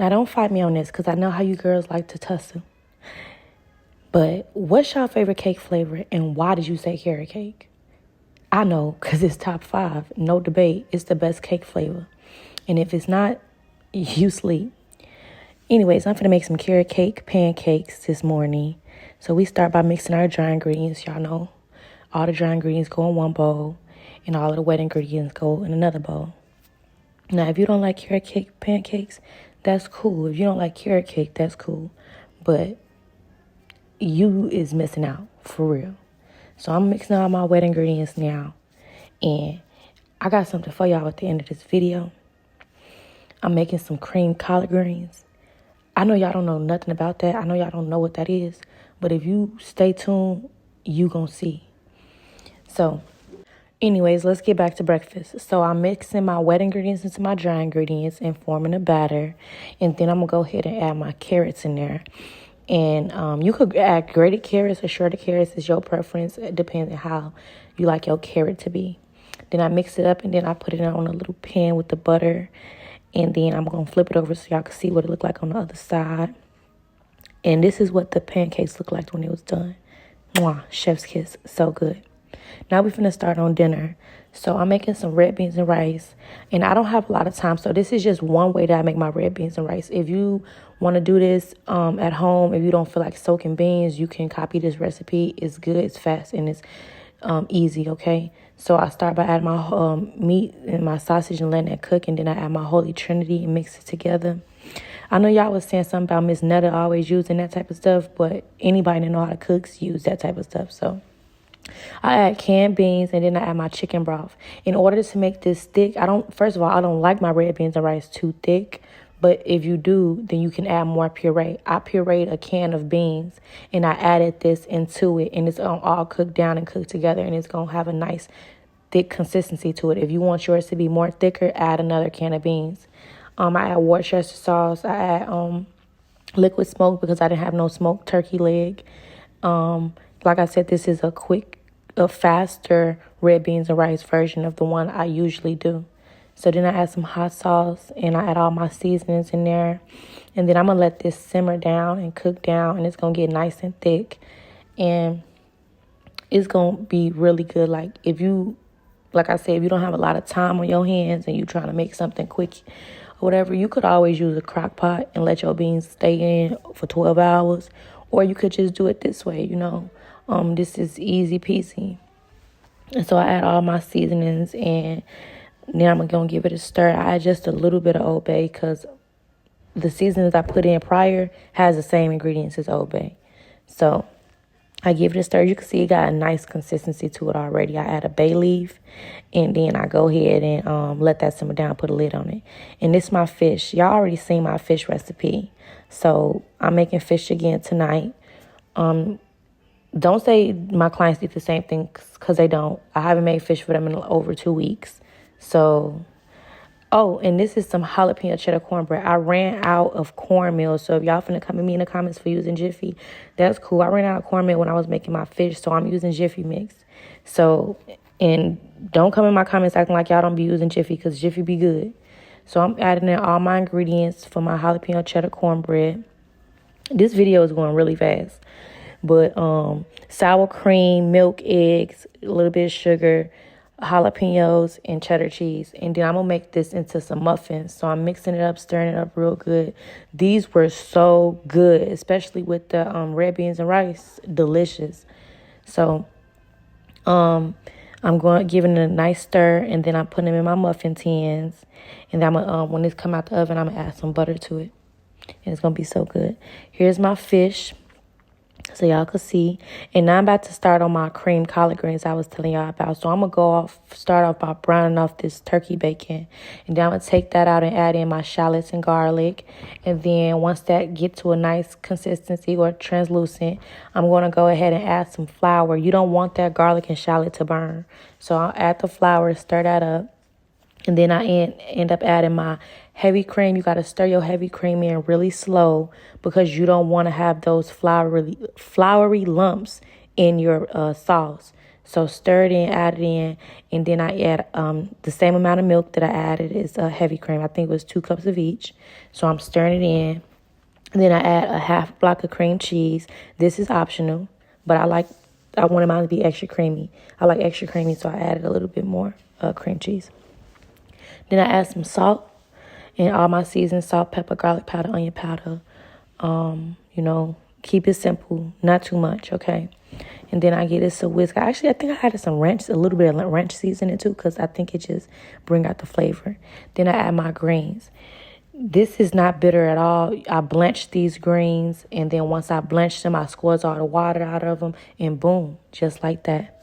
Now, don't fight me on this because I know how you girls like to tussle. But what's your favorite cake flavor and why did you say carrot cake? I know because it's top 5. No debate. It's the best cake flavor. And if it's not, you sleep. Anyways, I'm going to make some carrot cake pancakes this morning. So we start by mixing our dry ingredients. Y'all know all the dry ingredients go in one bowl and all of the wet ingredients go in another bowl. Now, if you don't like carrot cake pancakes, that's cool. If you don't like carrot cake, that's cool. But you is missing out, for real. So I'm mixing all my wet ingredients now. And I got something for y'all at the end of this video. I'm making some cream collard greens. I know y'all don't know nothing about that. I know y'all don't know what that is. But if you stay tuned, you gonna see. So, anyways, let's get back to breakfast. So I'm mixing my wet ingredients into my dry ingredients and forming a batter. And then I'm going to go ahead and add my carrots in there. And you could add grated carrots or shredded carrots. It's your preference. It depends on how you like your carrot to be. Then I mix it up and then I put it on a little pan with the butter. And then I'm going to flip it over so y'all can see what it looked like on the other side. And this is what the pancakes look like when it was done. Mwah, chef's kiss. So good. Now we're finna start on dinner. So I'm making some red beans and rice. And I don't have a lot of time. So this is just one way that I make my red beans and rice. If you want to do this at home, if you don't feel like soaking beans, you can copy this recipe. It's good, it's fast, and it's easy, okay? So I start by adding my meat and my sausage and letting it cook. And then I add my Holy Trinity and mix it together. I know y'all was saying something about Miss Netta always using that type of stuff. But anybody that know how to cook use that type of stuff. So I add canned beans and then I add my chicken broth. In order to make this thick, first of all, I don't like my red beans and rice too thick. But if you do, then you can add more puree. I pureed a can of beans and I added this into it. And it's all cooked down and cooked together. And it's going to have a nice thick consistency to it. If you want yours to be more thicker, add another can of beans. I add Worcestershire sauce. I add liquid smoke because I didn't have no smoked turkey leg. Like I said, this is a faster red beans and rice version of the one I usually do. So then I add some hot sauce and I add all my seasonings in there. And then I'm going to let this simmer down and cook down. And it's going to get nice and thick. And it's going to be really good. Like I said, if you don't have a lot of time on your hands and you're trying to make something quick or whatever, you could always use a crock pot and let your beans stay in for 12 hours. Or you could just do it this way, This is easy peasy. And so I add all my seasonings and then I'm going to give it a stir. I add just a little bit of Old Bay because the seasonings I put in prior has the same ingredients as Old Bay. So I give it a stir. You can see it got a nice consistency to it already. I add a bay leaf and then I go ahead and let that simmer down, put a lid on it. And this is my fish. Y'all already seen my fish recipe. So I'm making fish again tonight. Don't say my clients eat the same thing because they don't. I haven't made fish for them in over 2 weeks. So, and this is some jalapeno cheddar cornbread. I ran out of cornmeal. So if y'all finna come at me in the comments for using Jiffy, that's cool. I ran out of cornmeal when I was making my fish. So I'm using Jiffy mix. So, and don't come in my comments acting like y'all don't be using Jiffy because Jiffy be good. So I'm adding in all my ingredients for my jalapeno cheddar cornbread. This video is going really fast. But sour cream, milk, eggs, a little bit of sugar, jalapenos, and cheddar cheese. And then I'm going to make this into some muffins. So I'm mixing it up, stirring it up real good. These were so good, especially with the red beans and rice. Delicious. So I'm giving it a nice stir, and then I'm putting them in my muffin tins. And then when this come out the oven, I'm going to add some butter to it. And it's going to be so good. Here's my fish, so y'all can see. And now I'm about to start on my cream collard greens I was telling y'all about. So I'm going to start off by browning off this turkey bacon. And then I'm going to take that out and add in my shallots and garlic. And then once that get to a nice consistency or translucent, I'm going to go ahead and add some flour. You don't want that garlic and shallot to burn. So I'll add the flour, stir that up. And then I end up adding my heavy cream. You got to stir your heavy cream in really slow because you don't want to have those floury lumps in your sauce. So stir it in, add it in, and then I add the same amount of milk that I added is heavy cream. I think it was 2 cups of each. So I'm stirring it in. And then I add a half block of cream cheese. This is optional, but I wanted mine to be extra creamy. I like extra creamy, so I added a little bit more cream cheese. Then I add some salt and all my seasoned salt, pepper, garlic powder, onion powder. Keep it simple, not too much, okay? And then I get this a whisk. I think I added a little bit of ranch seasoning too, because I think it just bring out the flavor. Then I add my greens. This is not bitter at all. I blanch these greens, and then once I blanch them, I squeeze all the water out of them, and boom, just like that.